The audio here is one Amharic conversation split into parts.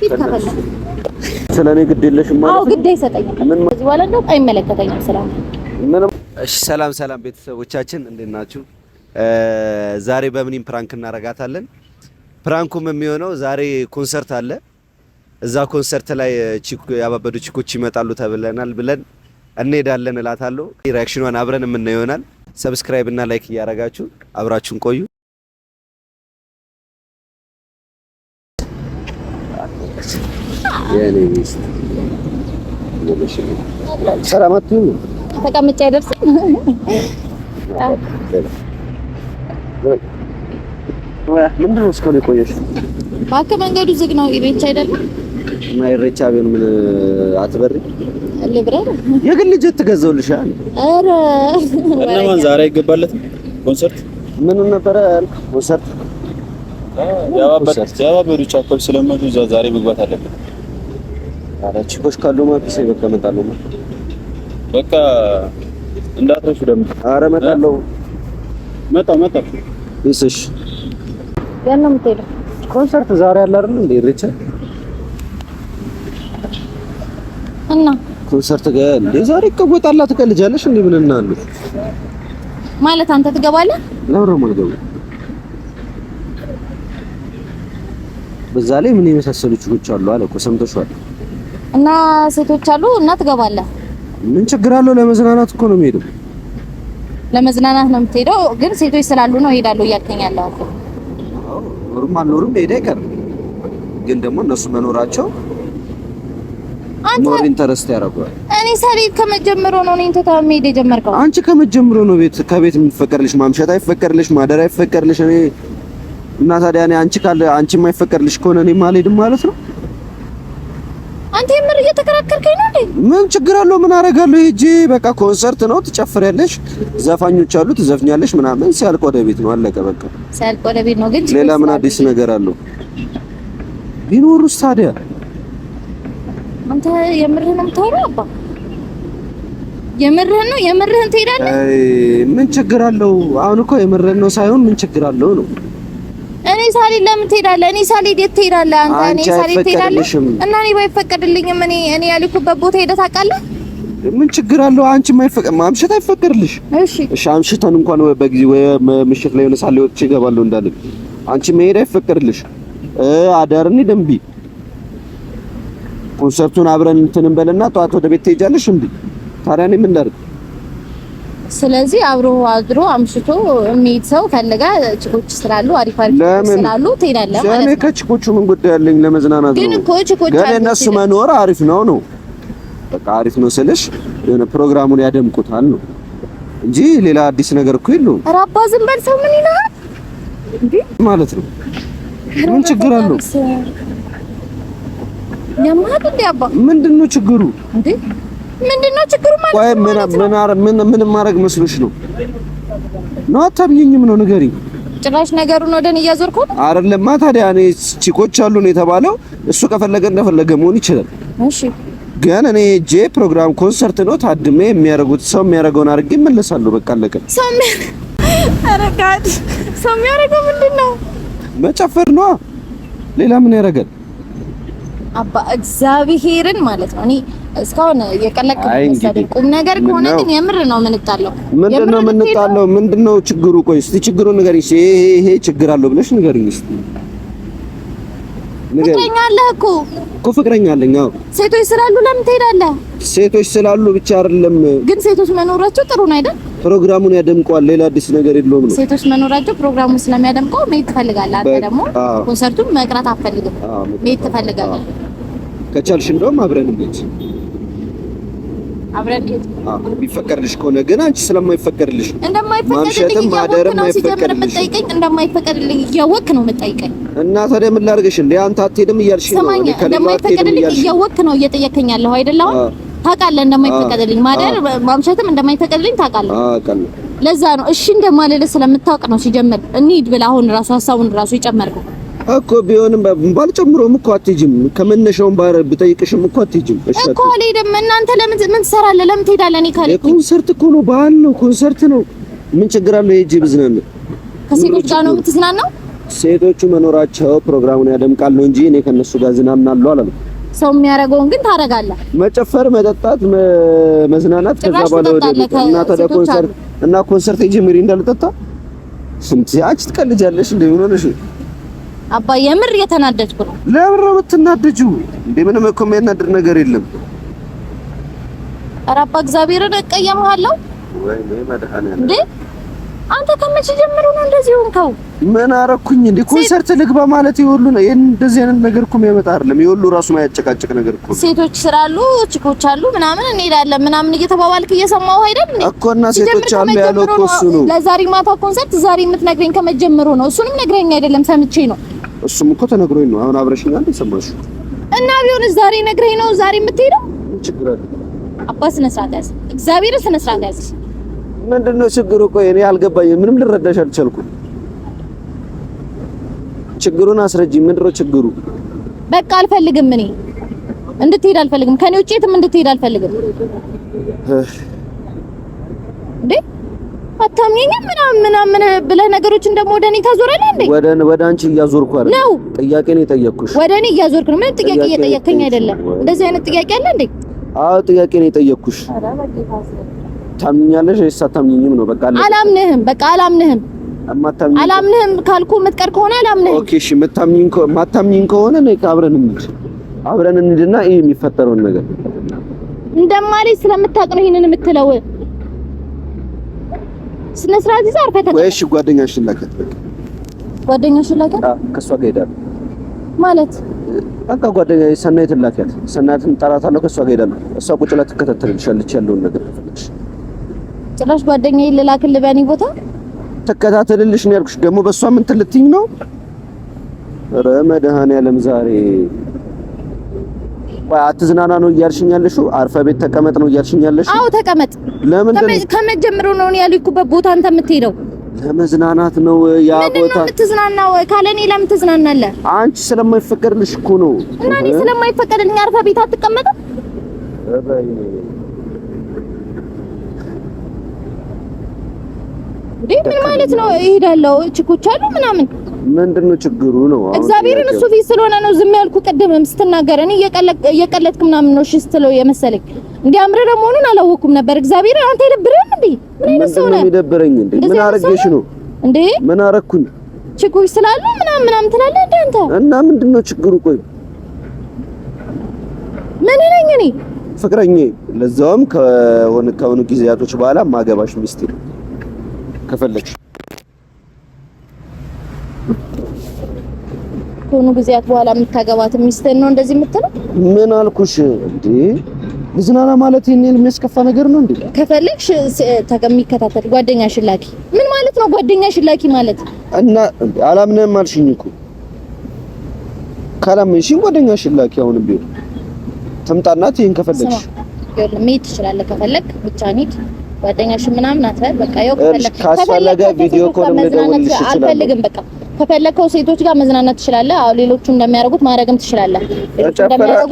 ይከፈላል። ስለኔ ግድ የለሽም ማለት ነው? አዎ ግድ አይሰጠኝም። ከዚህ በኋላ ነው አይመለከተኝም ሰላም። እሺ ሰላም ቤተሰቦቻችን እንዴት ናችሁ? ዛሬ በምንም ፕራንክ እናረጋታለን። ፕራንኩም የሚሆነው ዛሬ ኮንሰርት አለ። እዛ ኮንሰርት ላይ ያባበዱ ቺኮች ይመጣሉ ተብለናል ብለን እንሄዳለን እላታለሁ። ሪአክሽኗን አብረን የምናየው ይሆናል። ሰብስክራይብ እና ላይክ እያረጋችሁ አብራችሁን ቆዩ። የኔ ሚስት ሰላማቱ ተቀምጬ አይደርስም። ምንድን ነው እስካሁን የቆየሽ? እባክህ መንገዱ ዝግ ነው። ኢሬቻ አይደለም እና ኢሬቻ ቢሆን ምን አትበሪ? ልብረር የግል ጀት ተገዘውልሻል። ኧረ እነማን ዛሬ ይገባለት ኮንሰርት ምን ነበር ኮንሰርት? ያባበዱ ቻኮል ስለመዱ ዛሬ መግባት አለበት። አረ ቺኮች ካሉማ ፒስ ይበከመጣሉ። በቃ እንዳትረሹ ደግሞ። አረ መጣለው መጣ እሺ ገና የምትሄደው ኮንሰርት ዛሬ አለ አይደል እንዴ? ኢሬቻ እና ኮንሰርት ጋር እንዴ ዛሬ ይቀወጣላ። ትቀልጃለሽ እንዴ? ምን እናሉ ማለት አንተ ትገባለህ? ለምን ማልገባ? በዛ ላይ ምን የመሳሰሉ ችግሮች አሉ አለ እኮ ሰምተሽዋል። እና ሴቶች አሉ እና ትገባለህ። ምን ችግር አለው? ለመዝናናት እኮ ነው የምሄደው። ለመዝናናት ነው የምትሄደው፣ ግን ሴቶች ስላሉ ነው እሄዳለሁ እያልከኝ ያለው አለ። አዎ ኖርም ሄደ አይቀርም፣ ግን ደግሞ እነሱ መኖራቸው ሞር ኢንተረስት ያደርጋል። እኔ ሳልሄድ ከመጀመሩ ነው እኔን ተታመሄድ የጀመርከው። አንቺ ከመጀመሩ ነው ከቤት የምትፈቀድልሽ ማምሸት አይፈቀድልሽ፣ ማደር አይፈቀድልሽ። እኔ እና ታዲያ እኔ አንቺ የማይፈቀድልሽ ከሆነ እኔ ማልሄድም ማለት ነው? አንተ የምር እየተከራከርከኝ ነው እንዴ? ምን ችግር አለው? ምን አደርጋለሁ? ሂጂ በቃ ኮንሰርት ነው፣ ትጨፍሪያለሽ፣ ዘፋኞች አሉ፣ ትዘፍኛለሽ ምናምን። ሲያልቅ ወደ ቤት ነው፣ አለቀ በቃ። ሲያልቅ ወደ ቤት ነው። ግን ሌላ ምን አዲስ ነገር አለው? ቢኖርስ ታዲያ? አንተ የምርህን ነው የምታወራው? አባ የምርህን ትሄዳለህ? ምን ችግር አለው? አሁን እኮ የምርህን ነው ሳይሆን ምን ችግር አለው ነው። እኔ ሳልሄድ ለምን ትሄዳለህ? እኔ ሳልሄድ የት ትሄዳለህ አንተ? እኔ ሳልሄድ ትሄዳለህ እና እኔ ባይፈቀድልኝም እኔ ያልኩበት ቦታ ሄደህ ታውቃለህ? ምን ችግር አለው? አንቺ ማምሸት አይፈቀድልሽ? እሺ አምሽተን እንኳን በጊዜ ወይ ምሽት ላይ ሆነ ሳልወጥ ይገባለሁ እንዳለ አንቺ መሄድ አይፈቀድልሽ? አዳርኒ ደምቢ ኮንሰርቱን አብረን እንትን እንበልና ጠዋት ወደ ቤት ትሄጃለሽ እንዴ? ታዲያ እኔ ምን ላድርግ? ስለዚህ አብሮ አድሮ አምሽቶ የሚሄድ ሰው ፈልጋ ቺኮች ስላሉ አሪፍ ስላሉ ትሄዳለህ ማለት ነው። እኔ ከቺኮቹ ምን ጉዳይ ያለኝ? ለመዝናናት ነው። ግን እኮ ቺኮች ግን እነሱ መኖር አሪፍ ነው። በቃ አሪፍ ነው ስልሽ የሆነ ፕሮግራሙን ያደምቁታል ነው እንጂ ሌላ አዲስ ነገር እኮ የለውም። ኧረ አባ ዝም በል። ሰው ምን ይላል እንዴ ማለት ነው? ምን ችግር አለው? ያማት እንዴ አባ ምንድነው ችግሩ እንዴ? ምንድነው ችግሩ ማለት ነው? ምን ማድረግ መስሎሽ ነው? ነው አታምኚኝም ነው? ንገሪኝ። ጭራሽ ነገሩን ወደን እያዞርኩ አይደለም። ታዲያ እኔ ቺኮች አሉ ነው የተባለው። እሱ ከፈለገ እንደፈለገ መሆን ይችላል። እሺ ግን እኔ ፕሮግራም ኮንሰርት ነው ታድሜ የሚያደርጉት ሰው የሚያደርገውን አድርጌ እመለሳለሁ። በቃ አለቀ። ሰው የሚያደርገው ምንድነው? መጨፈር ነው። ሌላ ምን ያደርጋል? አባ እግዚአብሔርን ማለት ነው። እኔ እስካሁን የቀለቀ መሰለኝ። ቁም ነገር ከሆነ ግን የምር ነው የምንጣለው። ምንድነው ችግሩ? ቆይ እስቲ ችግሩን ንገሪኝ። ይሄ ችግር አለው ብለሽ ንገሪኝ እስቲ። ፍቅረኛ አለህ እኮ ፍቅረኛ አለኝ። አዎ ሴቶች ስላሉ ለምን ትሄዳለህ? ሴቶች ስላሉ ብቻ አይደለም፣ ግን ሴቶች መኖራቸው ጥሩ ነው አይደል? ፕሮግራሙን ያደምቀዋል። ሌላ አዲስ ነገር የለውም ነው። ሴቶች መኖራቸው ፕሮግራሙን ስለሚያደምቀው መሄድ ትፈልጋለህ። አንተ ደግሞ ኮንሰርቱን መቅረት አትፈልግም፣ መሄድ ትፈልጋለህ። ከቻልሽ እንደውም አብረን እንሂድ። ቢፈቀድልሽ ከሆነ ግን አንቺ ስለማይፈቀድልሽ እንደማይፈቀድልኝ ማደርም አይፈቀድልሽ እንደማይፈቀድልኝ እያወቅህ ነው የምጠይቀኝ። እና ታዲያ ምን ላድርግሽ እንዴ? አንተ አትሄድም እያልሽ ነው። እንደማይፈቀድልኝ እያወቅህ ነው እየጠየከኝ ያለው አይደል? አሁን ታውቃለህ እንደማይፈቀድልኝ ማደር ማምሸትም እንደማይፈቀድልኝ ታውቃለህ። አውቃለሁ። ለዛ ነው እሺ እንደማልልህ ስለምታውቅ ነው ሲጀመር እንሂድ ብለህ አሁን ራሱ ሀሳቡን ራሱ ይጨመርከው እኮ ቢሆንም ባልጨምሮም እኮ አትሄጂም። ከመነሻውም ባረ ብጠይቅሽም እኮ አትሄጂም። እሺ እኮ አልሄድም። እናንተ ለምን ትሰራለህ? ለምን ትሄዳለህ? እኔ ካለ ኮንሰርት እኮ ነው፣ በዓል ነው፣ ኮንሰርት ነው። ምን ችግር አለው? ሂጂ ብዝናና። ከሴቶች ጋር ነው የምትዝናናው? ሴቶቹ መኖራቸው ፕሮግራሙን ያደምቃል ነው እንጂ እኔ ከነሱ ጋር ዝናናለሁ አላለም። ሰው የሚያደርገውን ግን ታደርጋለህ። መጨፈር፣ መጠጣት፣ መዝናናት ከዛ በኋላ ወደ እና ታዲያ ኮንሰርት ጀምሪ እንዳልጠጣ ስንት አንቺ ትቀልጃለሽ እንዴ? ምን ሆነሽ አባ? የምር እየተናደድኩ ነው። ለምን ነው የምትናደጂው እንዴ? ምንም እኮ የሚያናድድ ነገር የለም። ኧረ አባ እግዚአብሔርን እቀየምሃለሁ። ወይኔ መድኃኒዓለም እንዴ! አንተ ከመቼ ጀምሮ ነው እንደዚህ ሆንከው? ምን አረኩኝ እንዴ? ኮንሰርት ልግባ ማለት ይወሉ ነው። እንደዚህ አይነት ነገር እኮ የሚያመጣ አይደለም። ይወሉ ራሱ ማያጨቃጭቅ ነገር እኮ። ሴቶች ስራሉ፣ ቺኮች አሉ፣ ምናምን እንሄዳለን ምናምን እየተባባልክ እየሰማሁ አይደል እንዴ? እኮ እና ሴቶች አሉ ያለው እኮ እሱ ነው። ለዛሬ ማታ ኮንሰርት ዛሬ የምትነግረኝ ከመጀመሩ ነው። እሱንም ነግረኝ አይደለም ሰምቼ ነው። እሱም እኮ ተነግሮኝ ነው። አሁን አብረሽኝ አንተ ሰማሽ እና ቢሆንስ ዛሬ ነግረኝ ነው ዛሬ የምትሄደው? ችግር አለ አባ? ስነ ስርዓት ያዝ፣ እግዚአብሔር ስነ ስርዓት ያዝ። ምንድነው ችግሩ? ቆይ እኔ አልገባኝም። ምንም ልረዳሽ አልቻልኩም። ችግሩን አስረጂ። ምንድነው ችግሩ? በቃ አልፈልግም። እኔ እንድትሄድ አልፈልግም። ከኔ ውጪ የትም እንድትሄድ አልፈልግም። እንዴ አታምኚኝም? ምናምን ብለህ ነገሮችን ደግሞ ወደ እኔ ታዞራለህ እንዴ? ወደ አንቺ እያዞርኩ አይደል ነው። ጥያቄ ነው የጠየቅኩሽ። ወደ እኔ እያዞርክ ነው። ምን ጥያቄ እየጠየቅከኝ አይደለም። እንደዚህ አይነት ጥያቄ አለ እንዴ? አዎ ጥያቄ ነው የጠየቅኩሽ። ታምኛለሽ ወይስ አታምኚኝም ነው? በቃ አላምንህም። በቃ አላምንህም። አላምንህም ካልኩ የምትቀር ከሆነ አላምንህም። ኦኬ እሺ፣ ማታምኚኝ ከሆነ ነይ አብረን እንሂድና ይሄ የሚፈጠረውን ነገር እንደማለኝ ስለምታውቅ ነው ይሄንን የምትለው። ስነ ስርዓት ይዘህ አርፈህ ተቀመጥ። እሺ ጓደኛሽን ላከት። በቃ ጓደኛሽን ላከት። ከሷ ጋር ሄዳለሁ ማለት በቃ ጓደኛዬ ሰናይትን ላከት። ሰናይትን ጠራታለሁ። ከሷ ጋር ሄዳለሁ። እሷ ቁጭ ብላ ትከታተልልሻለች ያለውን ነገር ትፈልግሽ። ጭራሽ ጓደኛዬ ልላክልህ በእኔ ቦታ ተከታተልልሽ ነው ያልኩሽ። ደግሞ በሷ ምን ትልትኝ ነው? ኧረ መድኃኒዓለም ዛሬ ቆይ አትዝናና ነው እያልሽኝ ያለሽው? አርፈህ ቤት ተቀመጥ ነው እያልሽኝ ያለሽው? አዎ ተቀመጥ። ለምን ከመጀመሩ ነው እኔ ያልኩበት ቦታ አንተ የምትሄደው? ለመዝናናት ነው ያ ቦታ። ምንድን ነው የምትዝናናው? ካለኔ ለምን ትዝናናለህ? አንቺ ስለማይፈቀድልሽ እኮ ነው። እና እኔ ስለማይፈቀድልኝ አርፈህ ቤት አትቀመጥም? ምን ማለት ነው? እሄዳለሁ ችኮች አሉ ምናምን። ምንድነው ችግሩ ነው? እግዚአብሔርን እሱ ፊት ስለሆነ ነው ዝም ያልኩ። ቅድምም ስትናገር እኔ እየቀለድክ ምናምን ነው እሺ ስትለው የመሰለኝ። እንዲያምር ደሞኑን አላወኩም ነበር። እግዚአብሔር አንተ ይደብረን እንዴ? ምን አይነት ሰው ነህ? ይደብረኝ እንዴ? ምን አረገሽ ነው እንዴ? ምን አረኩኝ? ችኮች ስላሉ ምናምን ትላለህ እንዴ አንተ? እና ምንድነው ችግሩ? ቆይ ምን ነኝ እኔ? ፍቅረኛዬ፣ ለዛውም ከሆኑ ጊዜያቶች በኋላ ማገባሽ ሚስት ከፈለግሽ ከሆኑ ጊዜያት በኋላ የምታገባት ሚስትህን ነው እንደዚህ የምትለው? ምን አልኩሽ እንዴ? ዝናና ማለት ይሄን የሚያስከፋ ነገር ነው እንዴ? ከፈለግሽ የሚከታተል ጓደኛሽን ላኪ። ምን ማለት ነው ጓደኛሽን ላኪ ማለት? እና አላምነህም አልሽኝ እኮ። ካላመንሽኝ ጓደኛሽን ላኪ። አሁን ቢሆን ትምጣና ይሄን ከፈለግሽ መሄድ ትችላለህ። ከፈለግ ብቻ ሂድ። ጓደኛሽን ምናምን አትበል። በቃ ያው ካስፈለገ ቪዲዮ ኮል ልደውልልሽ ይችላል። አልፈልግም። በቃ ከፈለከው ሴቶች ጋር መዝናናት ትችላለህ። አዎ ሌሎቹ እንደሚያደርጉት ማድረግም ትችላለህ።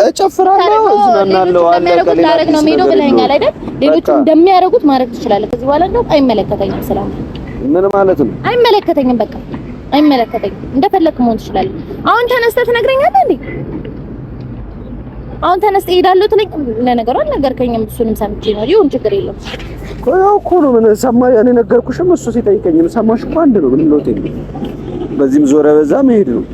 እጨፍራለሁ፣ እዝናናለሁ። አለቀ። ሌላ ነው ሄዶ ብለኸኛል አይደል? ሌሎቹ እንደሚያደርጉት ማድረግ ትችላለህ። ከዚህ በኋላ እንደው አይመለከተኝም። ሰላም ምን ማለት ነው? አይመለከተኝም። በቃ አይመለከተኝም። እንደፈለክ መሆን ትችላለህ። አሁን ተነስተህ ትነግረኛለህ እንዴ? አሁን ተነስተህ እሄዳለሁ ትለኝ። ለነገሩ አልነገርከኝም። እሱንም ሰምቼ ነው። ይሁን ችግር የለውም። ያው እኮ ነው ምን ሰማህ? እኔ ነገርኩሽም እሱ ሲጠይቀኝም ሰማሽ እኮ አንድ ነው። ምን ሎቴ በዚህም ዞረ በዛ መሄድ ነው።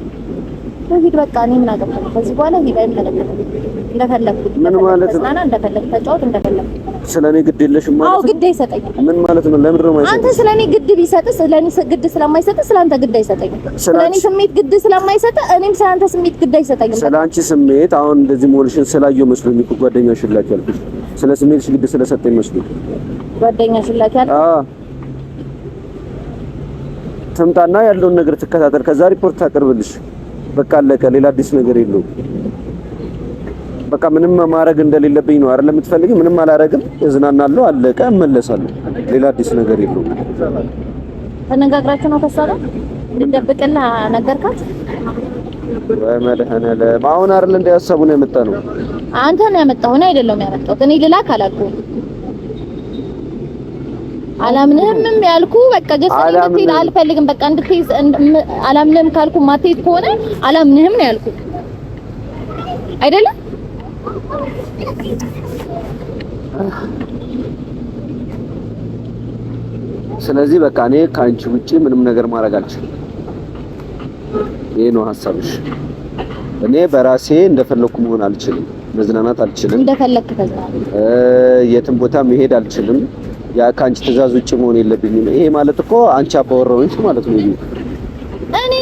ሂድ በቃ። እኔ ምን አገባኝ ከዚህ በኋላ ሂድ። አይመለከተኝም። እንደፈለኩ ምን ማለት ነው? እንደፈለኩ ተጫወት፣ እንደፈለኩ ስለኔ ግድ የለሽም ማለት ነው? አዎ ግድ አይሰጠኝም። ምን ማለት ነው? ለምን ነው ማለት? አንተ ስለኔ ግድ ቢሰጥህ ስለኔ ግድ ስለማይሰጥህ ስላንተ ግድ አይሰጠኝም። ስለኔ ስሜት ግድ ስለማይሰጥህ እኔም ስላንተ ስሜት ግድ አይሰጠኝም። ስላንቺ ስሜት አሁን እንደዚህ ሞልሽን ስላየው መስሎኝ እኮ ጓደኛሽን ላኪ ያልኩሽ ስለ ስሜትሽ ግድ ስለሰጠኝ መስሎኝ ጓደኛሽን ላኪ ያልኩሽ። ትምጣና ያለውን ነገር ትከታተል። ከዛ ሪፖርት ታቀርብልሽ። በቃ አለቀ። ሌላ አዲስ ነገር የለውም። በቃ ምንም ማድረግ እንደሌለብኝ ነው አይደል የምትፈልጊው? ምንም አላረግም፣ እዝናናለሁ፣ አለቀ፣ እመለሳለሁ። ሌላ አዲስ ነገር የለውም። ተነጋግራችሁ ነው ከሷ ጋር ልደብቅና ነገርካት? ወይ መድኃኒዓለም፣ አሁን አይደል እንደ ሀሳቡ ነው የመጣነው? አንተ ነው ያመጣው፣ እኔ አይደለም ያመጣሁት። እኔ ልላክ አላልኩም አላምንህም ያልኩ በቃ ጀስት እንድትሄድ አልፈልግም። በቃ እንድትሄድ አላምንህም ካልኩ ማትሄድ ከሆነ አላምንህም ነው ያልኩ አይደለም። ስለዚህ በቃ እኔ ካንቺ ውጪ ምንም ነገር ማድረግ አልችልም። ይሄ ነው ሐሳብሽ። እኔ በራሴ እንደፈለኩ መሆን አልችልም፣ መዝናናት አልችልም፣ እንደፈለክ ተዝናና፣ የትም ቦታ መሄድ አልችልም። ያ ካንቺ ትእዛዝ ውጪ መሆን የለብኝም። ይሄ ማለት እኮ አንቺ አባወራውንሽ ማለት ነው። እኔ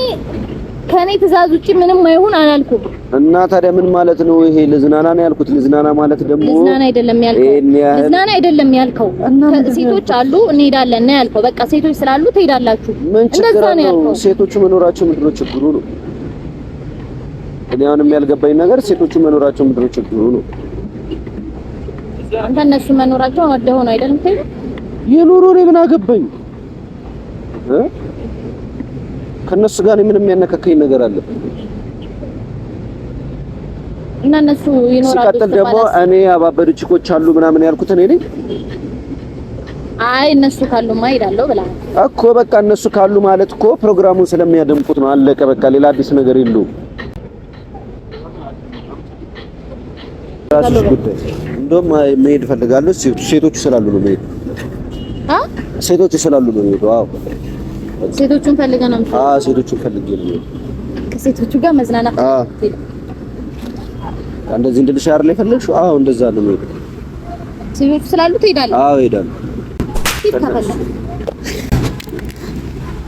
ከኔ ትእዛዝ ውጪ ምንም አይሁን አላልኩም። እና ታዲያ ምን ማለት ነው? ይሄ ልዝናና ነው ያልኩት። ልዝናና ማለት ደግሞ ልዝናና አይደለም ያልከው፣ ልዝናና አይደለም ያልከው። ሴቶች አሉ እንሄዳለን ነው ያልከው። በቃ ሴቶች ስላሉ ትሄዳላችሁ፣ እንደዛ ነው ያልከው። ሴቶቹ መኖራቸው ምንድን ነው ችግሩ ነው? እኔ አሁንም ያልገባኝ ነገር ሴቶቹ መኖራቸው ምንድን ነው ችግሩ ነው? አንተ እነሱ መኖራቸው ወደው ነው አይደለም ትሄዱ የኑሮ ነው። ምን አገባኝ? ከነሱ ጋር ምንም የሚያነካከኝ ነገር አለ? እና እነሱ ይኖራሉ። ሲቀጥል ደግሞ እኔ አባበዱ ቺኮች አሉ ምናምን ያልኩት እኔ ነኝ። አይ እነሱ ካሉማ እሄዳለሁ ብለሃል እኮ። በቃ እነሱ ካሉ ማለት እኮ ፕሮግራሙን ስለሚያደምቁት ነው። አለቀ በቃ። ሌላ አዲስ ነገር የለውም። ራስሽ ጉዳይ። እንደውም መሄድ እፈልጋለሁ። ሴቶቹ ስላሉ ነው መሄድ። ሴቶቹ ስላሉ ነው መሄድ። አዎ ሴቶቹን ፈልገህ ነው? ሴቶቹን ፈልጌ ነው። ከሴቶቹ ጋር መዝናናት እንደዚህ እንድልሽ አይደል የፈለግሽው? አዎ እንደዛ ነው መሄድ። ሴቶቹ ስላሉ ትሄዳለህ? አዎ እሄዳለሁ።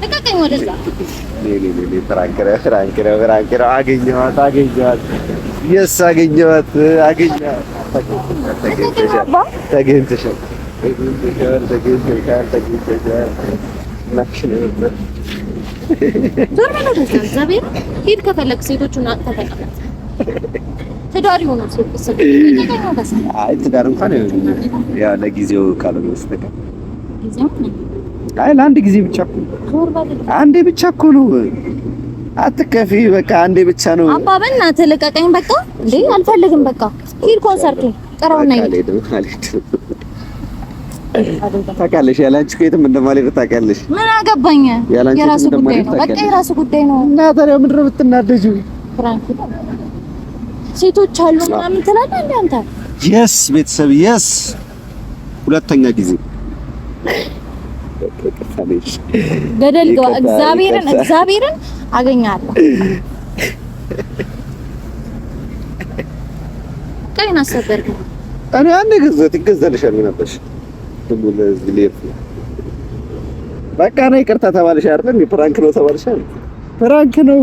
ተቀቀኝ ወደዛ። ፍራንክራ አገኘኋት። የስ አገኘኋት። ተገኝተሻል። ዞር በለው እግዚአብሔር። ሂድ ከፈለክ ሴቶቹን አትተቀቀጥ። ትዳር ይሆኑ አይ ትዳር እንኳን ያው ለጊዜው ካልሆነ በስተቀር አይ ለአንድ ጊዜ ብቻ እኮ አንዴ ብቻ እኮ ነው። አትከፊ በቃ አንዴ ብቻ ነው። አባ በእናትህ ልቀቀኝ በቃ። እንዴ አልፈልግም በቃ። ሂድ ኮንሰርቱን ጥራውና ሂድ። ታውቂያለሽ ያላንቺ ከየትም እንደማልሄድ ታውቂያለሽ። ምን አገባኝ? የራሱ ጉዳይ ነው በቃ የራሱ ጉዳይ ነው። እና ታዲያ ምንድን ነው የምትናደጂው? ፍራንክ ሴቶች አሉ ምናምን ትላለህ እንዴ አንተ? የስ ቤተሰብ የስ ሁለተኛ ጊዜ ገደል ግባ። እግዚአብሔርን አገኛለሁ። ቀይና ሰበርክ። እኔ አንዴ ይገዛልሻል ምን አባሽ ሁሉ ለዚህ ሌፍ በቃ ነው። ይቅርታ ተባልሽ አይደል? ፕራንክ ነው ተባልሽ አይደል? ፕራንክ ነው።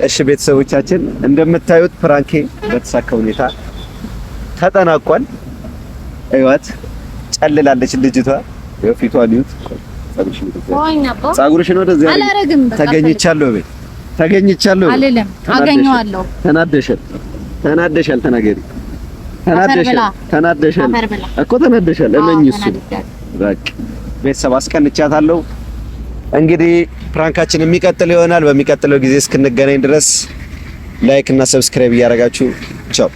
እሺ ቤተሰቦቻችን እንደምታዩት ፕራንኬ በተሳካ ሁኔታ ተጠናቋል። እዩዋት፣ ጨልላለች ልጅቷ። የፊቷን ይዩት። ጸጉርሽን ወደዚህ አላረግም። ተገኝቻለሁ አልልም። አገኘዋለሁ። ተናደሻል። ተናገሪ። ተናደሻል እኮ ተናደሻል። እመኝ እሱ በቃ ቤተሰብ አስቀንቻታለሁ። እንግዲህ ፕራንካችን የሚቀጥል ይሆናል። በሚቀጥለው ጊዜ እስክንገናኝ ድረስ ላይክ እና ሰብስክራይብ እያደረጋችሁ ቻው።